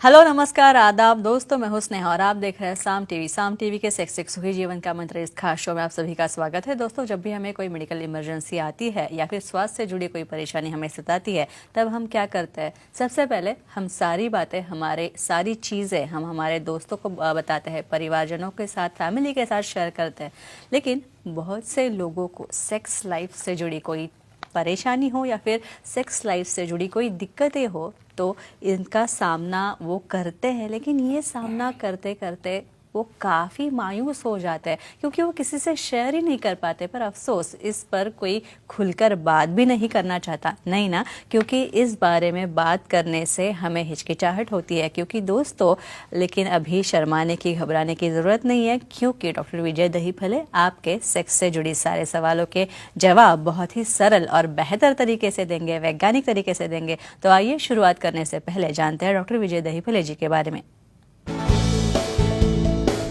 Hello नमस्कार आदाब दोस्तों, मैं हूं स्नेहा और आप देख रहे हैं साम टीवी के सेक्स सुखी जीवन का मंत्र इस खास शो में आप सभी का स्वागत है। दोस्तों, जब भी हमें कोई मेडिकल इमरजेंसी आती है या फिर स्वास्थ्य से जुड़ी कोई परेशानी हमें सताती है, तब हम क्या करते हैं? सबसे पहले हम सारी बातें, सारी चीज़ें हम हमारे दोस्तों को बताते हैं, परिवारजनों के साथ, फैमिली के साथ शेयर करते हैं। लेकिन बहुत से लोगों को सेक्स लाइफ से जुड़ी कोई परेशानी हो या फिर सेक्स लाइफ से जुड़ी कोई दिक्कतें हो तो इनका सामना वो करते हैं, लेकिन ये सामना करते करते वो काफ़ी मायूस हो जाते हैं क्योंकि वो किसी से शेयर ही नहीं कर पाते। पर अफसोस, इस पर कोई खुलकर बात भी नहीं करना चाहता, नहीं ना, क्योंकि इस बारे में बात करने से हमें हिचकिचाहट होती है। क्योंकि दोस्तों, लेकिन अभी शर्माने की, घबराने की ज़रूरत नहीं है, क्योंकि डॉक्टर विजय दहीफले आपके सेक्स से जुड़ी सारे सवालों के जवाब बहुत ही सरल और बेहतर तरीके से देंगे, वैज्ञानिक तरीके से देंगे। तो आइए शुरुआत करने से पहले जानते हैं डॉक्टर विजय दहीफले जी के बारे में।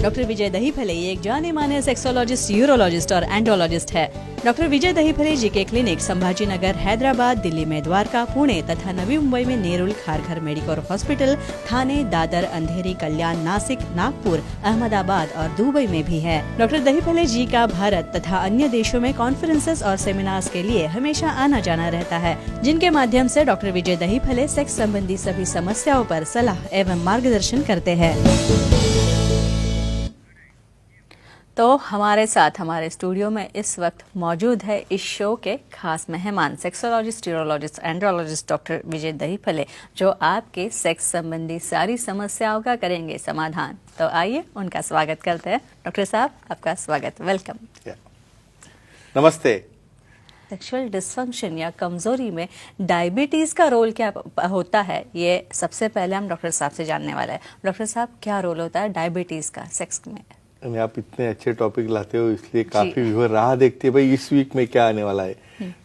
डॉक्टर विजय दहीफले ये एक जाने माने सेक्सोलॉजिस्ट, यूरोलॉजिस्ट और एंड्रोलॉजिस्ट है। डॉक्टर विजय दहीफले जी के क्लिनिक संभाजी नगर, हैदराबाद, दिल्ली में द्वारका, पुणे तथा नवी मुंबई में नेरुल, खारघर मेडिकोर हॉस्पिटल, थाने, दादर, अंधेरी, कल्याण, नासिक, नागपुर, अहमदाबाद और दुबई में भी है। डॉक्टर दहीफले जी का भारत तथा अन्य देशों में कॉन्फ्रेंसेस और सेमिनार्स के लिए हमेशा आना जाना रहता है, जिनके माध्यम से डॉक्टर विजय दहीफले सेक्स संबंधी सभी समस्याओं पर सलाह एवं मार्गदर्शन करते हैं। तो हमारे साथ हमारे स्टूडियो में इस वक्त मौजूद है इस शो के खास मेहमान, सेक्सोलॉजिस्ट, यूरोलॉजिस्ट, एंड्रोलॉजिस्ट डॉक्टर विजय दहीफले, जो आपके सेक्स संबंधी सारी समस्याओं का करेंगे समाधान। तो आइए उनका स्वागत करते हैं। डॉक्टर साहब, आपका स्वागत, वेलकम। नमस्ते। सेक्सुअल डिस्फंक्शन या कमजोरी में डायबिटीज का रोल क्या होता है, ये सबसे पहले हम डॉक्टर साहब से जानने वाला है। डॉक्टर साहब, क्या रोल होता है डायबिटीज का सेक्स में? आप इतने अच्छे टॉपिक लाते हो, इसलिए काफी व्यूअर राह देखते हैं भाई इस वीक में क्या आने वाला है।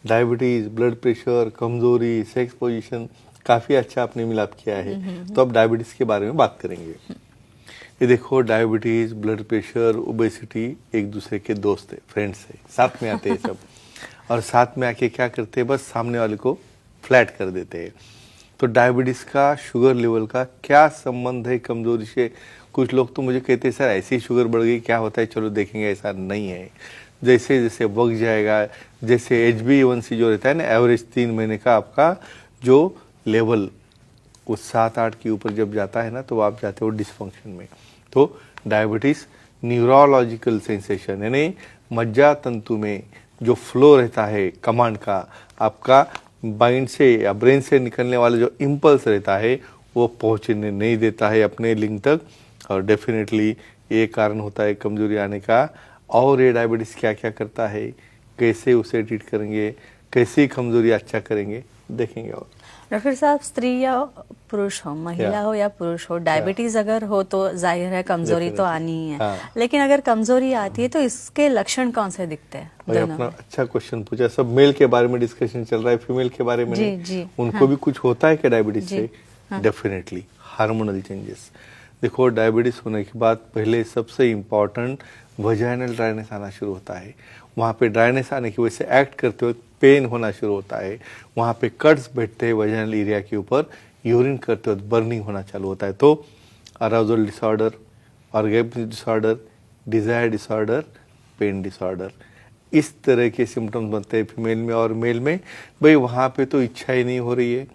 डायबिटीज, ब्लड प्रेशर, कमजोरी, सेक्स पोजीशन, काफी अच्छा आपने मिलाप किया है। तो अब डायबिटीज के बारे में बात करेंगे। ये देखो, डायबिटीज, ब्लड प्रेशर, ओबेसिटी एक दूसरे के दोस्त है, फ्रेंड्स है, साथ में आते हैं सब। और साथ में आके क्या करते हैं, बस सामने वाले को फ्लैट कर देते हैं। तो डायबिटीज का, शुगर लेवल का क्या संबंध है कमजोरी से? कुछ लोग तो मुझे कहते हैं सर ऐसी शुगर बढ़ गई, क्या होता है, चलो देखेंगे। ऐसा नहीं है। जैसे जैसे वक्त जाएगा, जैसे HbA1c जो रहता है ना, एवरेज 3 महीने का आपका जो लेवल, वो 7-8 के ऊपर जब जाता है ना, तो आप जाते हो डिस्फंक्शन में। तो डायबिटीज न्यूरोलॉजिकल सेंसेशन, यानी मज्जा तंतु में जो फ्लो रहता है कमांड का, आपका माइंड से या ब्रेन से निकलने वाला जो इम्पल्स रहता है, वो पहुंचने नहीं देता है अपने लिंग तक। और डेफिनेटली ये कारण होता है कमजोरी आने का। और ये डायबिटीज क्या क्या करता है, कैसे उसे ट्रीट करेंगे, कैसे कमजोरी अच्छा करेंगे, देखेंगे। और डॉक्टर साहब, स्त्री या पुरुष हो, महिला हो या पुरुष हो, डायबिटीज अगर हो तो जाहिर है कमजोरी तो आनी ही है। लेकिन अगर कमजोरी आती है तो इसके लक्षण कौन से दिखते हैं? भाई अपना अच्छा क्वेश्चन पूछा। सब मेल के बारे में डिस्कशन चल रहा है, फीमेल के बारे में नहीं। उनको भी कुछ होता है क्या डायबिटीज से? Definitely hormonal changes. देखो, डायबिटीज होने के बाद पहले सबसे इम्पॉर्टेंट वजाइनल ड्राइनेस आना शुरू होता है। वहाँ पे ड्राइनेस आने की वजह से एक्ट करते वक्त पेन होना शुरू होता है। वहाँ पे कट्स बैठते हैं वजाइनल एरिया के ऊपर, यूरिन करते वक्त बर्निंग होना चालू होता है। तो arousal disorder, orgasm disorder, desire disorder, pain disorder, इस तरह के सिम्टम्स बनते हैं फीमेल में। और मेल में भाई वहाँ पे तो इच्छा ही नहीं हो रही है,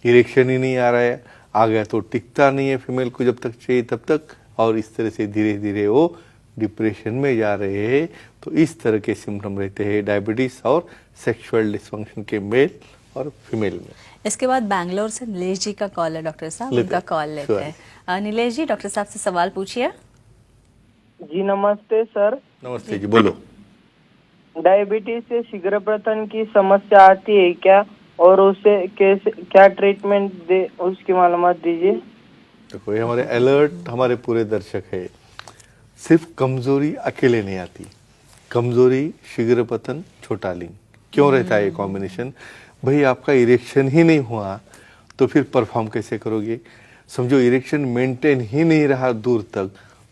इरेक्शन ही नहीं आ रहा है, आ गया तो टिकता नहीं है फीमेल को जब तक चाहिए तब तक, और इस तरह से धीरे धीरे वो डिप्रेशन में जा रहे हैं। तो इस तरह के सिम्टम रहते हैं डायबिटीज और सेक्सुअल डिस्फंक्शन के मेल और फीमेल में। इसके बाद बैंगलोर से नीलेश जी का कॉल है, डॉक्टर साहब उनका कॉल लेते हैं। नीलेश जी, डॉक्टर साहब से सवाल पूछिए। जी नमस्ते सर। नमस्ते जी, बोलो। डायबिटीज से शीघ्रपतन की समस्या आती है क्या, और उसे कैसे, क्या ट्रीटमेंट दे, उसकी मालूमात दीजिए। देखो, ये हमारे अलर्ट हमारे पूरे दर्शक है। सिर्फ कमजोरी अकेले नहीं आती, कमजोरी, शीघ्रपतन, छोटा लिंग, क्यों रहता है ये कॉम्बिनेशन? भाई आपका इरेक्शन ही नहीं हुआ तो फिर परफॉर्म कैसे करोगे? समझो इरेक्शन मेंटेन ही नहीं रहा दूर तक,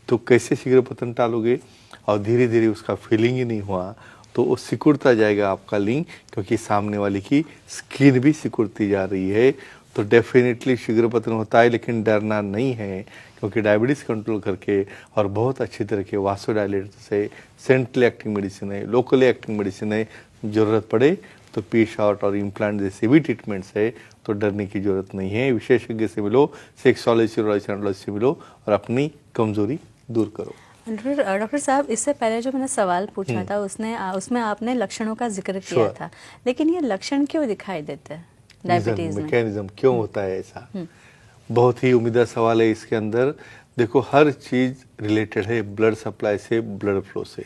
तो कैसे शीघ्रपतन टालोगे? और धीरे धीरे उसका फीलिंग ही नहीं हुआ तो वो सिकुड़ता जाएगा आपका लिंग, क्योंकि सामने वाले की स्किन भी सिकुड़ती जा रही है। तो डेफिनेटली शीघ्र पतन होता है, लेकिन डरना नहीं है, क्योंकि डायबिटीज़ कंट्रोल करके और बहुत अच्छी तरह के वासोडायलेटर से सेंट्रल एक्टिंग मेडिसिन है, लोकली एक्टिंग मेडिसिन है, ज़रूरत पड़े तो पी शॉट और इम्प्लांट जैसे भी ट्रीटमेंट्स है, तो डरने की ज़रूरत नहीं है। विशेषज्ञ से मिलो, सेक्सोलॉजी यूरोलॉजी से मिलो और अपनी कमजोरी दूर करो। डॉक्टर साहब, इससे पहले जो मैंने सवाल पूछा था उसमें आपने लक्षणों का जिक्र किया था, लेकिन ये लक्षण क्यों दिखाई देते हैं डायबिटीज में? मैकेनिज्म क्यों होता है ऐसा, बहुत ही उम्मीदवार सवाल है। इसके अंदर देखो, हर चीज रिलेटेड है ब्लड सप्लाई से, ब्लड फ्लो से।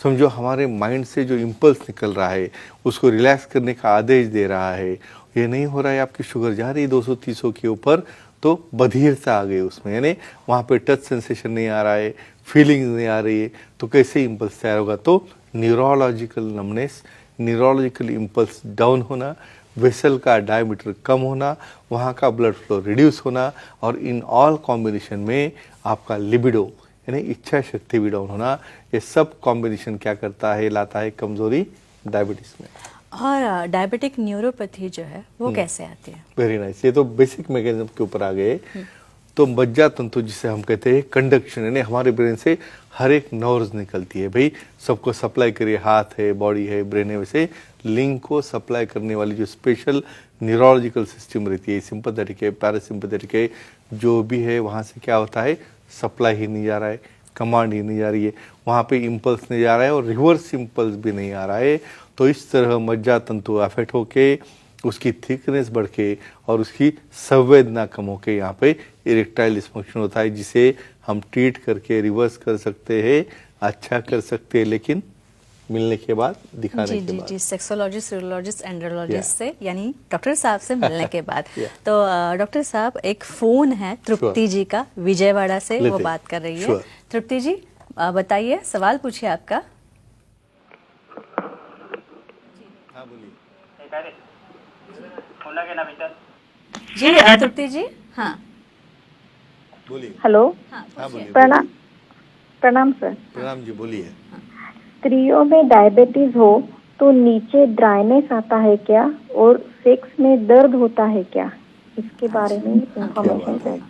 समझो हमारे माइंड से जो इम्पल्स निकल रहा है उसको रिलैक्स करने का आदेश दे रहा है, ये नहीं हो रहा है, आपकी शुगर जा रही है 200-300 के ऊपर, तो बधिरता आ गई उसमें, यानी वहाँ पे टच सेंसेशन नहीं आ रहा है, फीलिंग्स नहीं आ रही है, तो कैसे इम्पल्स तैयार होगा? तो neurological numbness, neurological impulse down होना, वेसल का डायमीटर कम होना, वहाँ का ब्लड फ्लो रिड्यूस होना, और इन ऑल कॉम्बिनेशन में आपका लिबिडो यानी इच्छा शक्ति भी डाउन होना, ये सब कॉम्बिनेशन क्या करता है, लाता है कमजोरी डायबिटीज में। और डायबिटिक न्यूरोपैथी जो है वो कैसे आती है? वेरी नाइस, ये तो बेसिक मैकेनिज्म के ऊपर आ गए। तो मज्जा तंतु जिसे हम कहते हैं कंडक्शन, यानी हमारे ब्रेन से हर एक नर्व्स निकलती है, भाई सबको सप्लाई करिए, हाथ है, बॉडी है, ब्रेन है, वैसे लिंक को सप्लाई करने वाली जो स्पेशल न्यूरोलॉजिकल सिस्टम रहती है, सिंपैथेटिक है, पैरासिम्पैथेटिक है, जो भी है, वहाँ से क्या होता है, सप्लाई ही नहीं जा रहा है, कमांड ही नहीं जा रही है, वहाँ पे इम्पल्स नहीं जा रहा है और रिवर्स इम्पल्स भी नहीं आ रहा है। तो इस तरह मज्जा तंतु अफेक्ट होके उसकी थिकनेस बढ़ के और उसकी संवेदना कम होके यहाँ पे इरेक्टाइल डिस्फंक्शन होता है, जिसे हम ट्रीट करके रिवर्स कर सकते हैं, अच्छा कर सकते हैं, लेकिन मिलने के बाद, दिखाने के बाद। जी, सेक्सोलॉजिस्ट, यूरोलॉजिस्ट, एंड्रोलॉजिस्ट से, यानी डॉक्टर साहब से मिलने के बाद। तो डॉक्टर साहब, एक फोन है तृप्ति जी का, विजयवाड़ा से, वो बात कर रही है। तृप्ति जी बताइए, सवाल पूछिए आपका। हाँ बोलिए जी तृप्ति जी, हाँ बोलिए। हेलो, हाँ बोलिए। प्रणाम सर। प्रणाम जी, बोलिए। स्त्रियों में डायबिटीज हो तो नीचे ड्राइनेस आता है क्या, और सेक्स में दर्द होता है क्या, इसके बारे में इंफॉर्मेशन चाहिए।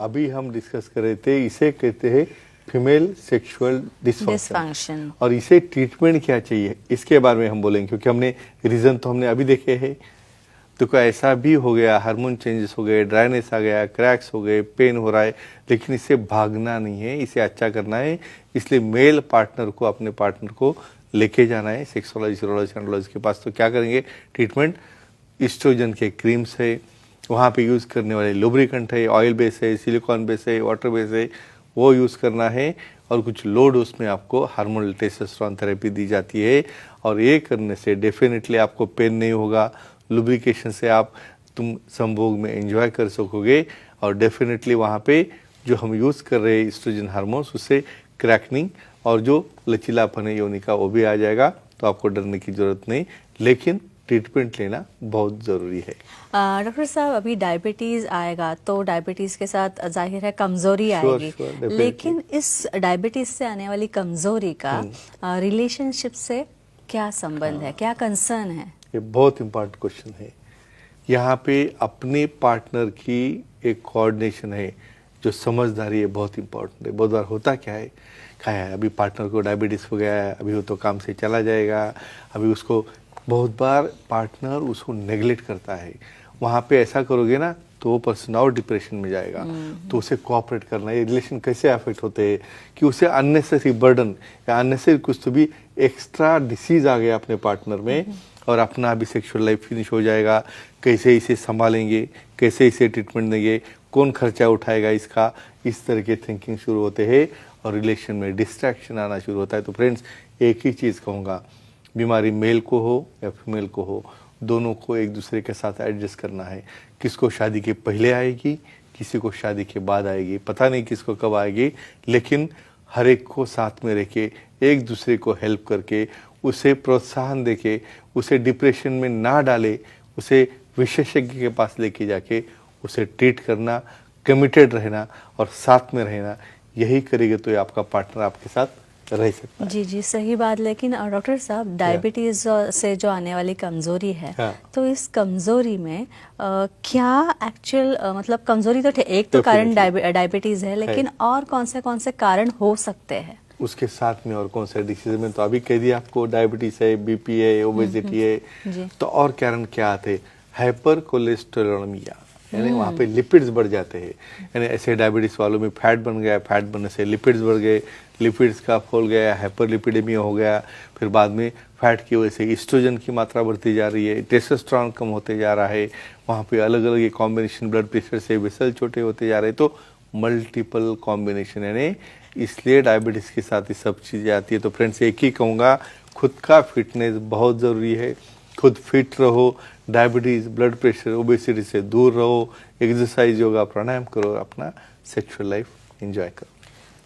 अभी हम डिस्कस कर रहे थे, इसे कहते हैं फीमेल सेक्सुअल डिसफंक्शन, और इसे ट्रीटमेंट क्या चाहिए इसके बारे में हम बोलेंगे, क्योंकि हमने रीजन तो हमने अभी देखे हैं। तो कोई ऐसा भी हो गया, हार्मोन चेंजेस हो गए, ड्राइनेस आ गया, क्रैक्स हो गए, पेन हो रहा है, लेकिन इसे भागना नहीं है, इसे अच्छा करना है। इसलिए मेल पार्टनर को, अपने पार्टनर को लेके जाना है सेक्सोलॉजी, यूरोलॉजी, एंड्रोलॉजी के पास। तो क्या करेंगे, ट्रीटमेंट एस्ट्रोजन के क्रीम्स है, वहाँ पे यूज़ करने वाले लुब्रिकेंट है, ऑयल बेस है, सिलिकॉन बेस है, वाटर बेस है, वो यूज़ करना है, और कुछ लो डोज में आपको हार्मोनल टेस्टोस्टेरोन थेरेपी दी जाती है। और ये करने से डेफिनेटली आपको पेन नहीं होगा, लुब्रिकेशन से तुम संभोग में एंजॉय कर सकोगे, और डेफिनेटली वहाँ पे जो हम यूज़ कर रहे हैं एस्ट्रोजन हार्मोन्स, उससे क्रैकनिंग और जो लचीलापन है योनि का, वो भी आ जाएगा। तो आपको डरने की जरूरत नहीं, लेकिन ट्रीटमेंट लेना बहुत ज़रूरी है। डॉक्टर साहब, अभी डायबिटीज़ आएगा तो डायबिटीज़ के साथ जाहिर है कमज़ोरी आएगी, लेकिन इस डायबिटीज़ से आने वाली कमज़ोरी का रिलेशनशिप से क्या संबंध है, क्या कंसर्न है? ये बहुत इम्पोर्टेंट क्वेश्चन है। यहाँ पे अपने पार्टनर की एक कोऑर्डिनेशन है, जो समझदारी है, बहुत इम्पोर्टेंट है। बहुत बार होता क्या है, अभी पार्टनर को डायबिटीज़ हो गया है, अभी वो तो काम से चला जाएगा, अभी उसको, बहुत बार पार्टनर उसको नेग्लेक्ट करता है। वहाँ पे ऐसा करोगे ना तो वो पर्सन और डिप्रेशन में जाएगा। तो उसे कोऑपरेट करना, ये रिलेशन कैसे अफेक्ट होते हैं कि उसे अननेसेसरी बर्डन या अननेसेसरी कुछ तो भी एक्स्ट्रा डिसीज आ गया अपने पार्टनर में, और अपना भी सेक्सुअल लाइफ फिनिश हो जाएगा। कैसे इसे संभालेंगे, कैसे इसे ट्रीटमेंट देंगे, कौन खर्चा उठाएगा इसका, इस तरह के थिंकिंग शुरू होते हैं, और रिलेशन में डिस्ट्रैक्शन आना शुरू होता है। तो फ्रेंड्स, एक ही चीज़ कहूँगा, बीमारी मेल को हो या फीमेल को हो, दोनों को एक दूसरे के साथ एडजस्ट करना है। किसको शादी के पहले आएगी, किसी को शादी के बाद आएगी, पता नहीं किसको कब आएगी, लेकिन हर एक को साथ में रह के, एक दूसरे को हेल्प करके, उसे प्रोत्साहन देके, उसे डिप्रेशन में ना डाले, उसे विशेषज्ञ के पास लेके जाके उसे ट्रीट करना, कमिटेड रहना और साथ में रहना, यही करेंगे तो ये आपका पार्टनर आपके साथ रह सकता है। जी जी, सही बात। लेकिन डॉक्टर साहब, डायबिटीज से जो आने वाली कमजोरी है, हाँ। तो इस कमजोरी में क्या एक्चुअल मतलब कमजोरी तो एक तो कारण डायबिटीज है, लेकिन और कौन से कारण हो सकते हैं उसके साथ में? और कौन सा डिसीज में तो अभी कह दिया आपको, डायबिटीज है, बीपी है, ओबेसिटी है, जी। तो और कारण क्या आते? हाइपर कोलेस्टेरोलेमिया, यानी वहाँ पे लिपिड्स बढ़ जाते हैं। यानी ऐसे डायबिटीज वालों में फैट बन गया, फैट बनने से लिपिड्स बढ़ गए, लिपिड्स का फूल गया, हाइपरलिपिडेमिया हो गया, फिर बाद में फैट की वजह से ईस्ट्रोजन की मात्रा बढ़ती जा रही है, टेस्टोस्टेरोन कम होते जा रहा है, वहाँ पे अलग अलग ये कॉम्बिनेशन, ब्लड प्रेशर से वेसल छोटे होते जा रहे हैं, तो मल्टीपल कॉम्बिनेशन, यानी इसलिए डायबिटीज के साथ ये सब चीज़ें आती है। तो फ्रेंड्स, एक ही कहूँगा, खुद का फिटनेस बहुत ज़रूरी है, खुद फिट रहो, डायबिटीज, ब्लड प्रेशर, ओबेसिटी से दूर रहो, एक्सरसाइज, योगा, प्राणायाम करो, अपना सेक्सुअल लाइफ एंजॉय करो।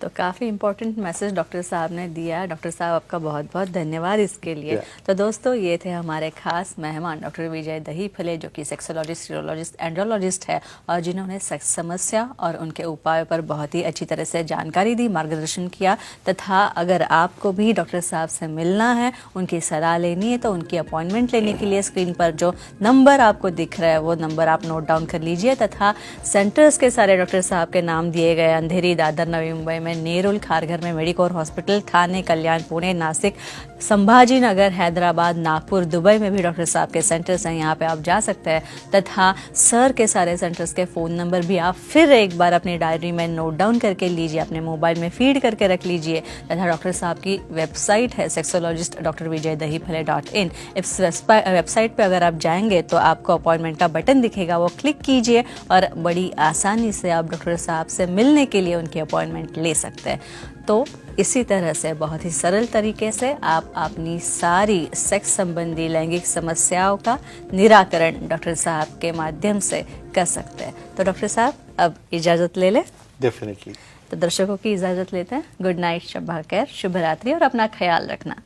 तो काफ़ी इंपॉर्टेंट मैसेज डॉक्टर साहब ने दिया है। डॉक्टर साहब, आपका बहुत बहुत धन्यवाद इसके लिए। तो दोस्तों, ये थे हमारे खास मेहमान डॉक्टर विजय दहीफले, जो कि सेक्सोलॉजिस्ट, यूरोलॉजिस्ट, एंड्रोलॉजिस्ट है, और जिन्होंने सेक्स समस्या और उनके उपायों पर बहुत ही अच्छी तरह से जानकारी दी, मार्गदर्शन किया। तथा अगर आपको भी डॉक्टर साहब से मिलना है, उनकी सलाह लेनी है, तो उनकी अपॉइंटमेंट लेने के लिए स्क्रीन पर जो नंबर आपको दिख रहा है, वो नंबर आप नोट डाउन कर लीजिए। तथा सेंटर्स के सारे डॉक्टर साहब के नाम दिए गए, अंधेरी, दादर, नवी मुंबई में नेरुल, खारघर में मेडिकोर हॉस्पिटल, थाने, कल्याण, पुणे, नासिक, संभाजी नगर, हैदराबाद, नागपुर, दुबई में भी डॉक्टर साहब के सेंटर्स हैं, यहाँ पे आप जा सकते हैं। तथा सर के सारे सेंटर्स के फ़ोन नंबर भी आप फिर एक बार अपनी डायरी में नोट डाउन करके लीजिए, अपने मोबाइल में फीड करके रख लीजिए। तथा डॉक्टर साहब की वेबसाइट है सेक्सोलॉजिस्ट डॉक्टर विजय दहीफले.in। इस वेबसाइट पे अगर आप जाएंगे तो आपको अपॉइंटमेंट का बटन दिखेगा, वो क्लिक कीजिए और बड़ी आसानी से आप डॉक्टर साहब से मिलने के लिए उनकी अपॉइंटमेंट ले सकते हैं। तो इसी तरह से बहुत ही सरल तरीके से आप अपनी सारी सेक्स संबंधी लैंगिक समस्याओं का निराकरण डॉक्टर साहब के माध्यम से कर सकते हैं। तो डॉक्टर साहब, अब इजाज़त ले लें। डेफिनेटली। तो दर्शकों की इजाज़त लेते हैं। गुड नाइट, शब्बा खैर, शुभ रात्रि और अपना ख्याल रखना।